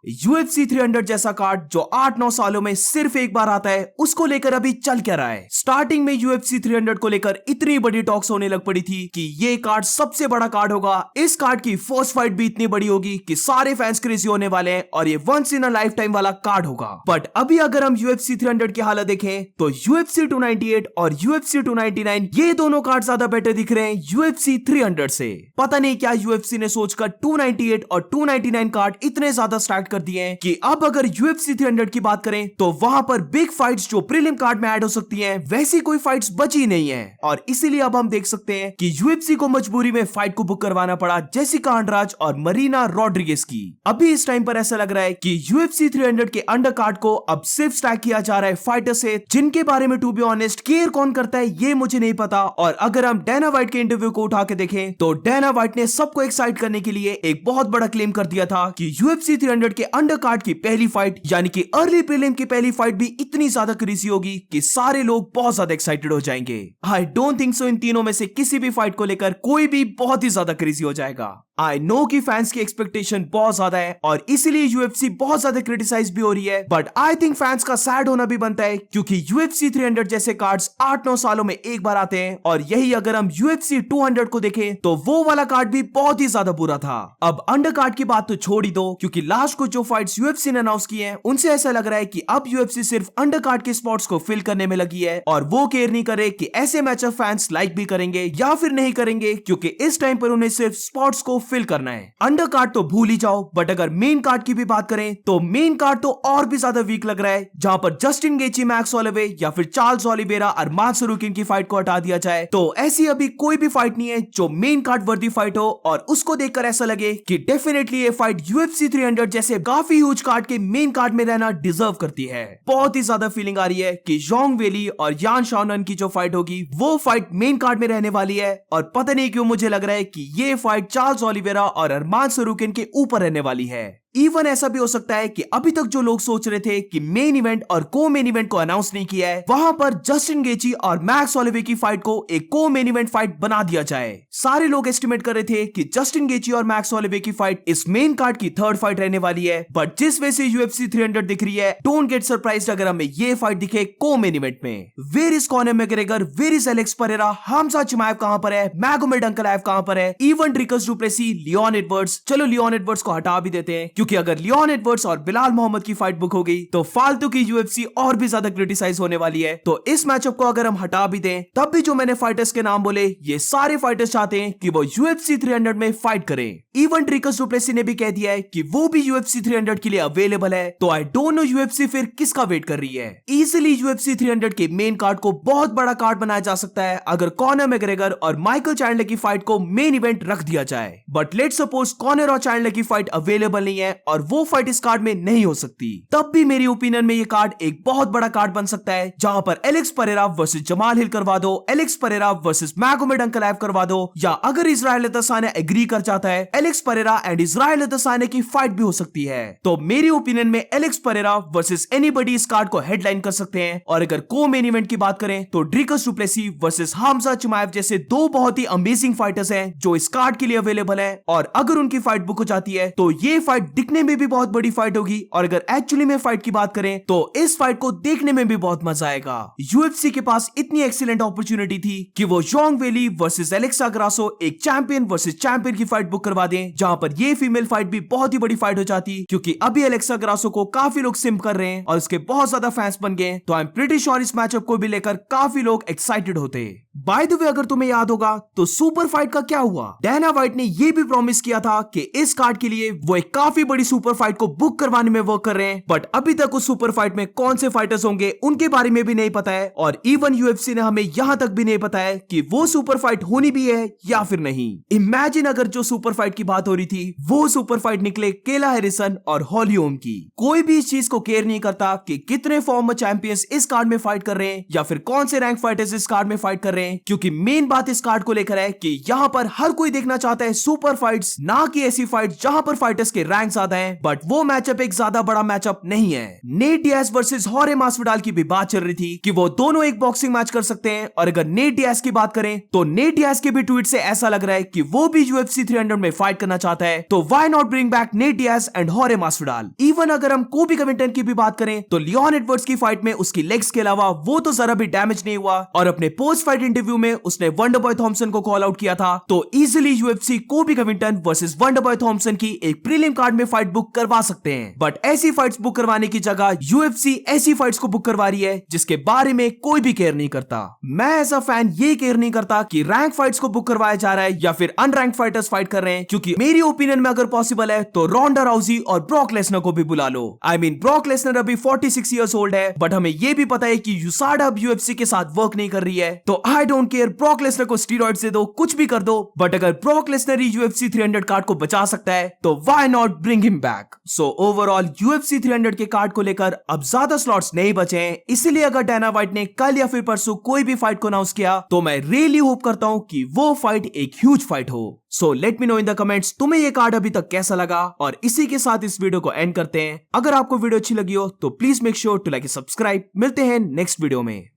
UFC 300 जैसा card जो 8-9 सालों में सिर्फ एक बार आता है, उसको लेकर अभी चल क्या रहा है। स्टार्टिंग में UFC 300 को लेकर इतनी बड़ी टॉक्स होने लग पड़ी थी कि ये कार्ड सबसे बड़ा कार्ड होगा। इस कार्ड की फर्स्ट फाइट भी इतनी बड़ी होगी कि सारे फैंस क्रेजी होने वाले हैं और ये once in a lifetime वाला कार्ड होगा। बट अभी अगर हम UFC 300 की हालत देखें तो UFC 298 और UFC 299 ये दोनों कार्ड ज्यादा बेटर दिख रहे हैं UFC 300 से। पता नहीं क्या UFC ने सोचकर 298 और 299 कार्ड इतने ज्यादा स्टार्ट कर दिए हैं कि अब अगर UFC 300 की बात करें तो वहां पर बिग फाइट्स जो प्रीलिम कार्ड में ऐड हो सकती हैं, वैसी कोई फाइट्स बची नहीं है। और इसीलिए अब हम देख सकते हैं कि UFC को मजबूरी में फाइट को बुक करवाना पड़ा जेसिका अंड्राज और मरीना रॉड्रिगेज की। अभी इस टाइम पर ऐसा लग रहा है कि UFC 300 के अंडर कार्ड को अब सिर्फ स्टैक किया जा रहा है फाइटर से, जिनके बारे में टू बी ऑनेस्ट केयर कौन करता है ये मुझे नहीं पता। और अगर हम डैना व्हाइट के इंटरव्यू को उठा के देखें तो डैना व्हाइट ने सबको एक्साइट करने के लिए एक बहुत बड़ा क्लेम कर दिया था कि UFC 300 के अंडर कार्ड की पहली फाइट यानी कि अर्ली प्रीलिम की पहली फाइट भी इतनी ज्यादा क्रेजी होगी कि सारे लोग बहुत ज्यादा एक्साइटेड हो जाएंगे। आई डोंट थिंक सो इन तीनों में से किसी भी फाइट को लेकर कोई भी बहुत ही ज्यादा क्रेजी हो जाएगा। आई नो कि फैंस की एक्सपेक्टेशन बहुत ज्यादा है और इसीलिए UFC बहुत ज्यादा क्रिटिसाइज भी हो रही है, बट आई थिंक फैंस का सैड होना भी बनता है क्योंकि UFC 300 जैसे कार्ड्स 8-9 सालों में एक बार आते हैं। और यही अगर हम UFC 200 को देखें तो वो वाला कार्ड भी बहुत ही ज्यादा बुरा था। अब अंडर कार्ड की बात तो छोड़ ही दो, क्योंकि लास्ट को जो फाइट्स UFC ने अनाउंस की हैं उनसे ऐसा लग रहा है कि अब UFC सिर्फ अंडर कार्ड के स्पॉट्स को फिल करने में लगी है और वो केयर नहीं करे कि ऐसे मैचअप फैंस लाइक भी करेंगे या फिर नहीं करेंगे, क्योंकि इस टाइम पर उन्हें सिर्फ स्पॉट्स को फिल करना है। अंडर कार्ड तो भूल ही जाओ, बट अगर मेन कार्ड की भी बात करें तो मेन कार्ड तो और भी ज्यादा वीक लग रहा है, जहां पर जस्टिन गेची मैक्स होलोवे या फिर चार्ल्स ओलिवेरा अरमान सरूकिन की फाइट को हटा दिया जाए तो ऐसी अभी कोई भी फाइट नहीं है जो मेन कार्ड वर्दी फाइट हो और उसको देखकर ऐसा लगे कि डेफिनेटली ये फाइट UFC 300 जैसे काफी ह्यूज कार्ड के मेन कार्ड में रहना डिजर्व करती है। बहुत ही ज्यादा फीलिंग आ रही है कि जोंग वेली और यान शाओनन की जो फाइट होगी वो फाइट मेन कार्ड में रहने वाली है। और पता नहीं क्यों मुझे लग रहा है कि ये फाइट चार्ल्स ओलिवेरा और अरमान सरूकिन के ऊपर रहने वाली है। इवन ऐसा भी हो सकता है कि अभी तक जो लोग सोच रहे थे कि मेन इवेंट और को मेन इवेंट को अनाउंस नहीं किया है, वहां पर जस्टिन गेची और मैक्स होलोवे की फाइट को एक को मेन इवेंट फाइट बना दिया जाए। सारे लोग एस्टिमेट कर रहे थे कि जस्टिन गेची और मैक्स होलोवे की फाइट इस मेन कार्ड की थर्ड फाइट रहने वाली है, बट जिस वजह से UFC 300 दिख रही है, डोंट गेट सरप्राइज्ड अगर हमें ये फाइट दिखे को मेन इवेंट में। Where is Conor McGregor, where is Alex Pereira, Khamzat Chimaev कहां पर है, मैगोमेड अंकलाएव कहां पर है, even Dricus Du Plessis, Leon Edwards. चलो लियोन एडवर्ड्स को हटा भी देते हैं, क्योंकि अगर लियोन एडवर्ड्स और बिलाल मोहम्मद की फाइट बुक हो गई तो फालतू की UFC और भी ज्यादा क्रिटिसाइज होने वाली है। तो इस मैचअप को अगर हम हटा भी दें तब भी जो मैंने फाइटर्स के नाम बोले ये सारे फाइटर्स चाहते हैं कि वो UFC 300 में फाइट करें। इवन ड्रिकस डुप्लेसी ने भी कह दिया है कि वो भी UFC 300 के लिए अवेलेबल है। तो आई डोंट नो UFC फिर किसका वेट कर रही है। इजीली UFC 300 के मेन कार्ड को बहुत बड़ा कार्ड बनाया जा सकता है अगर कॉनर मैकग्रेगर और माइकल चैंडलर की फाइट को मेन इवेंट रख दिया जाए। बट लेट्स सपोज कॉनर और चैंडलर की फाइट अवेलेबल नहीं है और वो फाइट इस कार्ड में नहीं हो सकती, तब भी मेरी ओपिनियन में ये कार्ड एक बहुत बड़ा कार्ड बन सकता है, जहां पर एलेक्स परेरा वर्सेस जमाल हिल करवा दो, Alex Pereira versus Magomed Ankalaev करवा दो, या अगर इजराइल अदसाने एग्री कर जाता है एलेक्स परेरा एंड इजराइल अदसाने की फाइट भी हो सकती है। तो मेरी ओपिनियन में एलेक्स परेरा वर्सेस एनीबॉडी इस कार्ड को हेडलाइन कर सकते हैं। और अगर को मेन इवेंट की बात करें तो ड्रिकस डुप्लेसी वर्सेस हमजा चिमाएव जैसे दो बहुत ही अमेजिंग फाइटर्स हैं जो इस कार्ड के लिए अवेलेबल है। और अगर उनकी फाइट बुक हो जाती है तो ये फाइट दिखने में भी बहुत बड़ी फाइट होगी, और अगर एक्चुअली में फाइट की बात करें तो इस फाइट को देखने में भी बहुत मजा आएगा। UFC के पास इतनी एक्सीलेंट अपॉर्चुनिटी थी कि वो जोंग वेली वर्सेस एलेक्सा ग्रासो एक चैंपियन वर्सेस चैंपियन की फाइट बुक करवा दें, जहां पर ये फीमेल फाइट भी बहुत ही बड़ी फाइट हो जाती, क्योंकि अभी एलेक्सा ग्रासो को काफी लोग सिम कर रहे हैं और उसके बहुत ज्यादा फैंस बन गए। तो आई एम प्रीटी श्योर इस मैचअप को भी लेकर काफी लोग एक्साइटेड होते। बाय द वे अगर तुम्हें याद होगा तो सुपर फाइट का क्या हुआ। डैना व्हाइट ने ये भी प्रॉमिस किया था कि इस कार्ड के लिए वो एक काफी बड़ी सुपर फाइट को बुक करवाने में वर्क कर रहे हैं, बट अभी तक उस सुपर फाइट में कौन से फाइटर्स होंगे उनके बारे में भी नहीं पता है। और इवन UFC ने हमें यहां तक भी नहीं पता है कि वो सुपर फाइट होनी भी है या फिर नहीं। इमेजिन अगर जो सुपर फाइट की बात हो रही थी वो सुपर फाइट निकले केला हैरिसन और हॉली होम की। कोई भी इस चीज को केयर नहीं करता कि कितने फॉर्मर चैंपियंस इस कार्ड में फाइट कर रहे हैं या फिर कौन से रैंक फाइटर्स इस कार्ड में फाइट कर रहे हैं। हैं, क्योंकि मेन बात इस कार्ड को लेकर है कि यहाँ पर हर कोई देखना चाहता है सुपर फाइट्स, ना कि ऐसी फाइट जहां पर फाइटर्स के रैंक ज्यादा हैं, बट वो मैचअप एक ज्यादा बड़ा मैचअप नहीं है। नेट डियाज वर्सेस हॉरे मास्विडाल की भी बात चल रही थी कि वो दोनों एक बॉक्सिंग मैच कर सकते हैं, और अगर नेट डियाज की बात करें तो नेट डियाज के भी ट्वीट से ऐसा लग रहा है कि वो भी UFC 300 में फाइट करना चाहता है, तो why not bring back Nate Diaz and हॉरे मास्विडाल। इवन अगर हम कोबी कविंगटन की भी बात करें तो लियोन एडवर्ड्स की फाइट में उसकी लेग्स के अलावा वो तो जरा भी डैमेज नहीं हुआ, और अपने पोस्ट फाइट इंटरव्यू में उसने वंडरबॉय थॉमसन को कॉल आउट किया था, तो इजीली UFC कोबी कविंगटन वर्सेस वंडरबॉय थॉमसन की एक प्रीलिम कार्ड में फाइट बुक करवा सकते हैं। बट ऐसी फाइट्स बुक करवाने की जगह UFC ऐसी फाइट्स को बुक करवा रही है जिसके बारे में कोई भी केयर नहीं करता। मैं एज अ फैन ये केयर नहीं करता कि रैंक फाइट्स को बुक करवाया जा रहा है या फिर अनरैंक फाइटर्स फाइट कर रहे हैं, क्योंकि मेरी ओपिनियन में अगर पॉसिबल है तो रोंडा राउजी और ब्रॉक लेसनर को भी बुला लो। आई मीन ब्रॉक लेसनर अभी 46 इयर्स ओल्ड है, बट हमें ये भी पता है कि यूसाडा अब UFC के साथ वर्क नहीं कर रही है, तो I don't care, Brock Lesnar को स्टीरॉइड्स दे दो, कुछ भी कर दो, बट अगर ब्रॉक लेसनर ही UFC 300 कार्ड को बचा सकता है तो why not bring him back. So overall UFC 300 के कार्ड को लेकर अब ज्यादा स्लॉट्स नहीं बचे हैं, इसलिए अगर डायना व्हाइट ने कल या फिर परसों कोई भी फाइट को अनाउंस किया तो मैं रियली होप करता हूं कि वो फाइट एक ह्यूज फाइट हो। So let me know in the comments तुम्हें ये कार्ड अभी तक कैसा लगा, और इसी के साथ इस वीडियो को एंड करते हैं। अगर आपको वीडियो अच्छी लगी हो तो please make sure to like and subscribe. मिलते हैं नेक्स्ट वीडियो में।